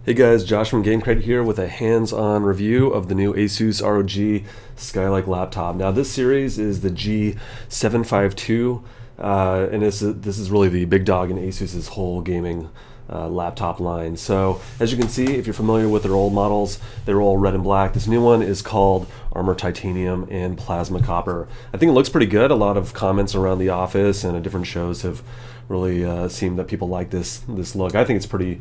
Hey guys, Josh from GameCrate here with a hands-on review of the new ASUS ROG Skylake laptop. Now this series is the G752, and this is really the big dog in ASUS's whole gaming laptop line. So as you can see, if you're familiar with their old models, they were all red and black. This new one is called Armor Titanium and Plasma Copper. I think it looks pretty good. A lot of comments around the office and at different shows have really seemed that people like this look. I think it's pretty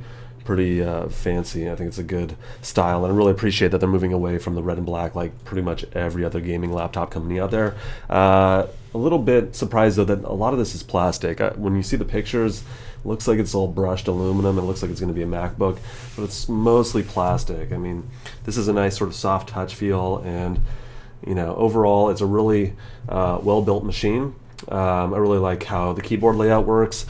fancy. I think it's a good style, and I really appreciate that they're moving away from the red and black like pretty much every other gaming laptop company out there. A little bit surprised though that a lot of this is plastic. When you see the pictures, it looks like it's all brushed aluminum. It looks like it's going to be a MacBook, but it's mostly plastic. I mean, this is a nice sort of soft touch feel, and overall it's a really well-built machine. I really like how the keyboard layout works.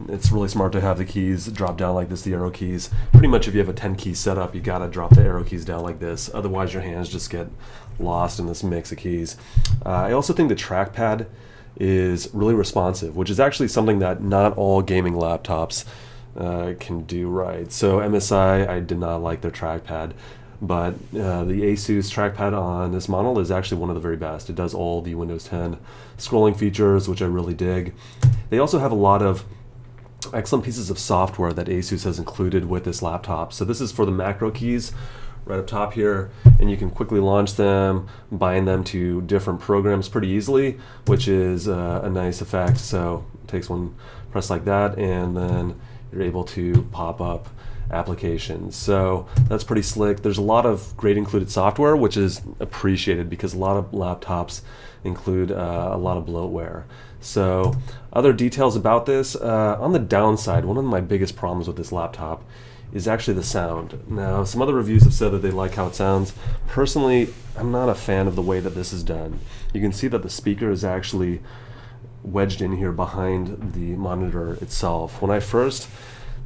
It's really smart to have the keys drop down like this, the arrow keys. Pretty much if you have a 10 key setup, you gotta drop the arrow keys down like this. Otherwise your hands just get lost in this mix of keys. I also think the trackpad is really responsive, which is actually something that not all gaming laptops can do right. So MSI, I did not like their trackpad, but the ASUS trackpad on this model is actually one of the very best. It does all the Windows 10 scrolling features, which I really dig. They also have a lot of excellent pieces of software that ASUS has included with this laptop. So this is for the macro keys right up top here, and you can quickly launch them, bind them to different programs pretty easily, which is a nice effect. So it takes one press like that, and then you're able to pop up applications. So that's pretty slick. There's a lot of great included software, which is appreciated because a lot of laptops include a lot of bloatware. So other details about this, on the downside, one of my biggest problems with this laptop is actually the sound. Now, some other reviews have said that they like how it sounds. Personally, I'm not a fan of the way that this is done. You can see that the speaker is actually wedged in here behind the monitor itself. When I first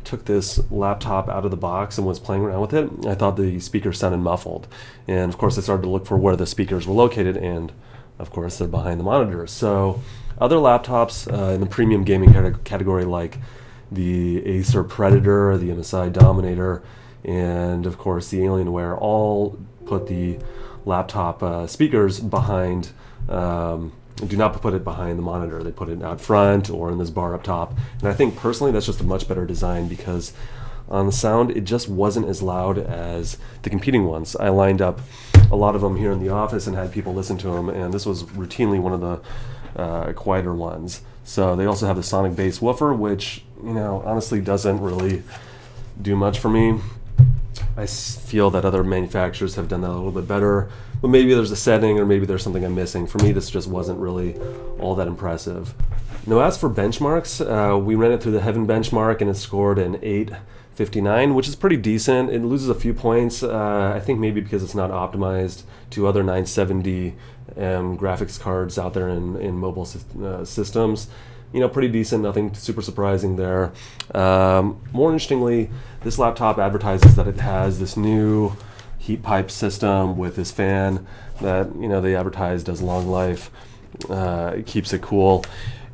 took this laptop out of the box and was playing around with it, I thought the speaker sounded muffled. And of course I started to look for where the speakers were located, and of course they're behind the monitor. So other laptops in the premium gaming category, like the Acer Predator, the MSI Dominator, and of course the Alienware, all put the laptop speakers behind, do not put it behind the monitor. They put it out front or in this bar up top. And I think personally that's just a much better design, because on the sound it just wasn't as loud as the competing ones. I lined up a lot of them here in the office and had people listen to them, and this was routinely one of the quieter ones. So they also have the sonic bass woofer, which honestly doesn't really do much for me. I feel that other manufacturers have done that a little bit better, but maybe there's a setting or maybe there's something I'm missing. For me, this just wasn't really all that impressive. Now, as for benchmarks, we ran it through the Heaven benchmark and it scored an 859, which is pretty decent. It loses a few points, I think maybe because it's not optimized to other 970 graphics cards out there in mobile systems. Pretty decent, nothing super surprising there. More interestingly, this laptop advertises that it has this new heat pipe system with this fan that they advertise does long life. It keeps it cool.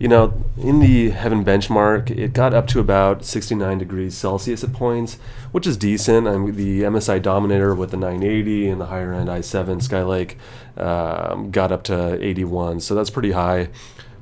In the Heaven benchmark, it got up to about 69 degrees Celsius at points, which is decent. I mean, the MSI Dominator with the 980 and the higher end i7 Skylake got up to 81, so that's pretty high.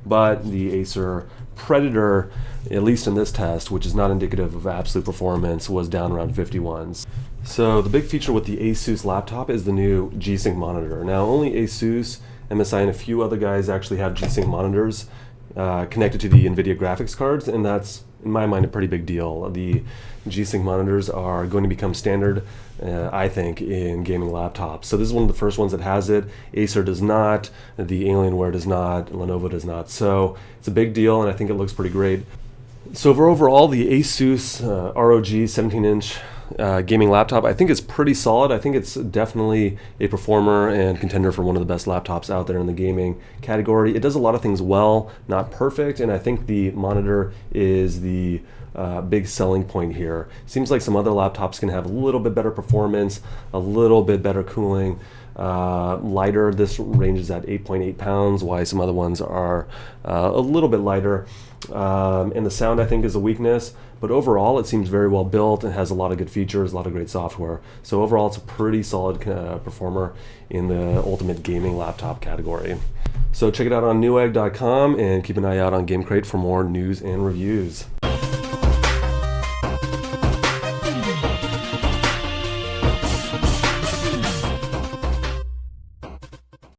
But the Acer Predator, at least in this test, which is not indicative of absolute performance, was down around 51s. So the big feature with the ASUS laptop is the new G-Sync monitor. Now, only ASUS, MSI, and a few other guys actually have G-Sync monitors connected to the NVIDIA graphics cards, and that's, in my mind, a pretty big deal. The G-Sync monitors are going to become standard, I think, in gaming laptops. So this is one of the first ones that has it. Acer does not, the Alienware does not, Lenovo does not. So it's a big deal, and I think it looks pretty great. So for overall, the ASUS ROG 17-inch gaming laptop, I think it's pretty solid. I think it's definitely a performer and contender for one of the best laptops out there in the gaming category. It does a lot of things well, not perfect, and I think the monitor is the big selling point here. Seems like some other laptops can have a little bit better performance, a little bit better cooling, lighter. This ranges at 8.8 pounds, while some other ones are a little bit lighter. And the sound, I think, is a weakness, but overall it seems very well built and has a lot of good features, a lot of great software. So overall it's a pretty solid performer in the ultimate gaming laptop category. So check it out on newegg.com and keep an eye out on Game Crate for more news and reviews.